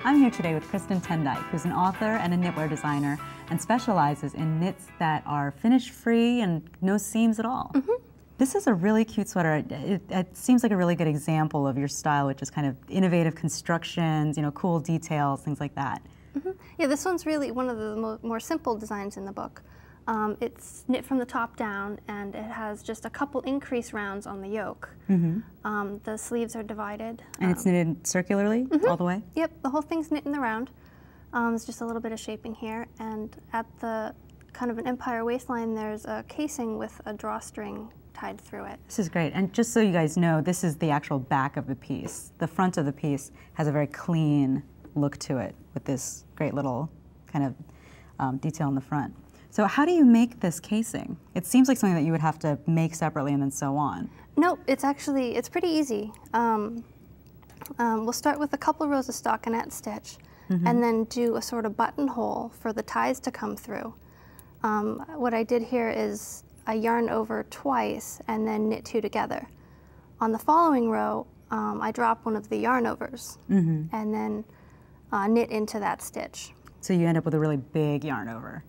I'm here today with Kristen Tendyke, who's an author and a knitwear designer and specializes in knits that are finish-free and no seams at all. This is a really cute sweater. It seems like a really good example of your style, which is kind of innovative constructions, you know, cool details, things like that. Yeah, this one's really one of the more simple designs in the book. It's knit from the top down, and it has just a couple increase rounds on the yoke. The sleeves are divided. And it's knitted circularly all the way? Yep, the whole thing's knit in the round. There's just a little bit of shaping here, and at the kind of an empire waistline, there's a casing with a drawstring tied through it. This is great. And just so you guys know, this is the actual back of the piece. The front of the piece has a very clean look to it with this great little kind of detail in the front. So how do you make this casing? It seems like something that you would have to make separately and then sew on. Nope, it's pretty easy. We'll start with a couple rows of stockinette stitch and then do a sort of buttonhole for the ties to come through. What I did here is I yarn over twice and then knit two together. On the following row, I drop one of the yarn overs and then knit into that stitch. So you end up with a really big yarn over.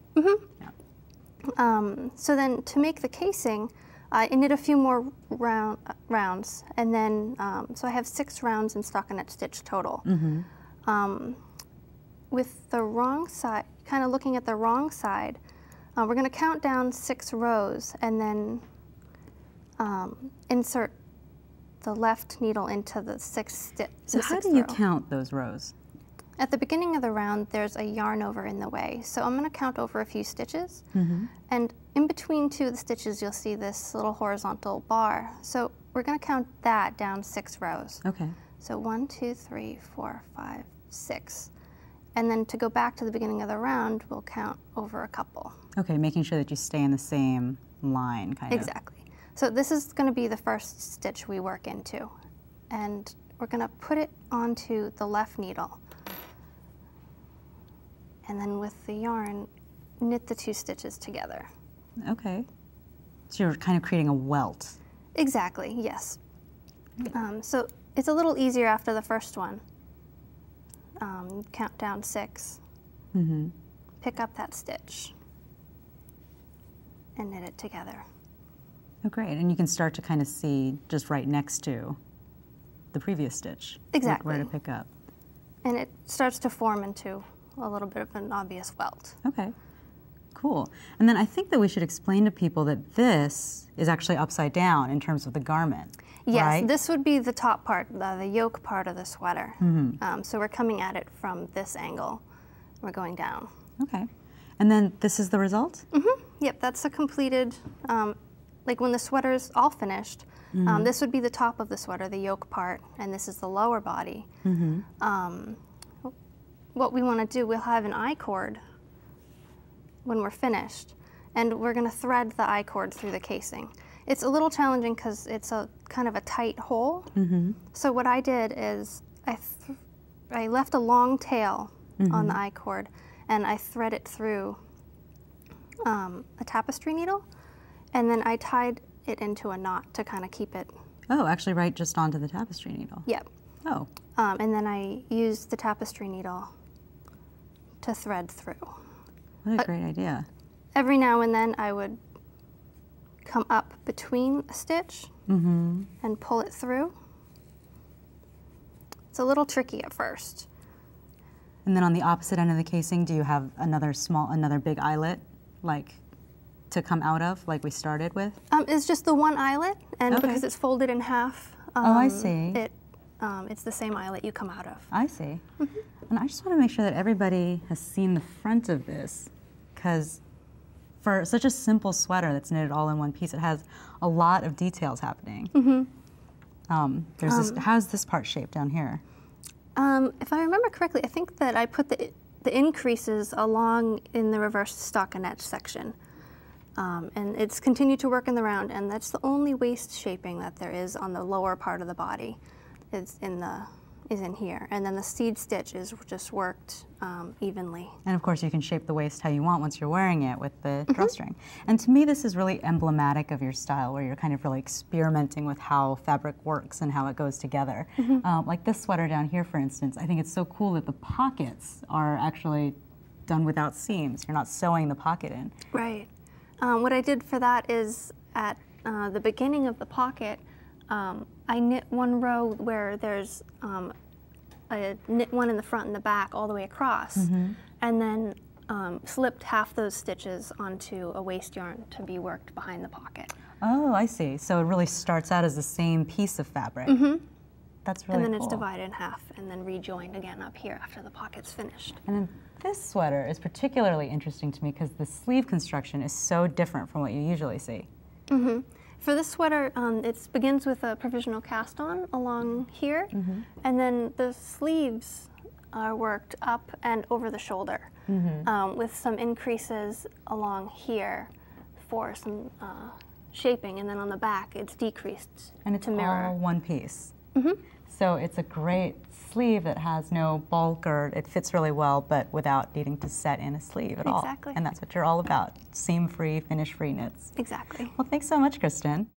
So then to make the casing, I knit a few more rounds, and then, so I have 6 rounds in stockinette stitch total. With the wrong side, kind of looking at the wrong side, we're going to count down 6 rows and then insert the left needle into the 6th stitch. So how do you count those rows? At the beginning of the round, there's a yarn over in the way. So I'm going to count over a few stitches. And in between 2 of the stitches, you'll see this little horizontal bar. So we're going to count that down 6 rows. Okay. So 1, 2, 3, 4, 5, 6. And then to go back to the beginning of the round, we'll count over a couple. Okay, making sure that you stay in the same line, kind of. Exactly. So this is going to be the first stitch we work into. And we're going to put it onto the left needle. And then with the yarn, knit the 2 stitches together. Okay. So you're kind of creating a welt. Exactly, yes. So it's a little easier after the first one. Count down 6, pick up that stitch, and knit it together. Oh, great. And you can start to kind of see just right next to the previous stitch. Exactly. Where to pick up. And it starts to form into a little bit of an obvious welt. Okay, cool. And then I think that we should explain to people that this is actually upside down in terms of the garment. Yes, right? This would be the top part, the yoke part of the sweater. So we're coming at it from this angle. We're going down. Okay. And then this is the result? Yep, that's a completed, like when the sweater's all finished, this would be the top of the sweater, the yoke part, and this is the lower body. What we want to do, we'll have an I-cord when we're finished, and we're going to thread the I-cord through the casing. It's a little challenging because it's a kind of a tight hole. So what I did is I left a long tail on the I-cord, and I thread it through a tapestry needle, and then I tied it into a knot to kind of keep it. Oh, actually right just onto the tapestry needle. Yep. Oh. And then I used the tapestry needle to thread through. What a great idea. Every now and then I would come up between a stitch and pull it through. It's a little tricky at first. And then on the opposite end of the casing, do you have another big eyelet, like to come out of, like we started with? It's just the one eyelet, and because it's folded in half, I see. It's the same eyelet you come out of. I see. And I just want to make sure that everybody has seen the front of this, because for such a simple sweater that's knitted all in one piece, it has a lot of details happening. There's this, how's this part shaped down here? If I remember correctly, I think that I put the increases along in the reverse stockinette section. And it's continued to work in the round, and that's the only waist shaping that there is on the lower part of the body. It's in the is in here, and then the seed stitch is just worked evenly. And of course you can shape the waist how you want once you're wearing it with the drawstring. And to me this is really emblematic of your style, where you're kind of really experimenting with how fabric works and how it goes together. Like this sweater down here, for instance, I think it's so cool that the pockets are actually done without seams. You're not sewing the pocket in. Right. What I did for that is at the beginning of the pocket, I knit one row where there's I knit one in the front and the back all the way across, and then slipped half those stitches onto a waist yarn to be worked behind the pocket. Oh, I see. So it really starts out as the same piece of fabric. That's really cool. And then it's divided in half and then rejoined again up here after the pocket's finished. And then this sweater is particularly interesting to me because the sleeve construction is so different from what you usually see. For this sweater, it begins with a provisional cast on along here, and then the sleeves are worked up and over the shoulder, with some increases along here for some shaping, and then on the back it's decreased and it's to mirror. all one piece. So it's a great sleeve that has no bulk, or it fits really well, but without needing to set in a sleeve at all. Exactly. And that's what you're all about, seam-free, finish-free knits. Exactly. Well, thanks so much, Kristen.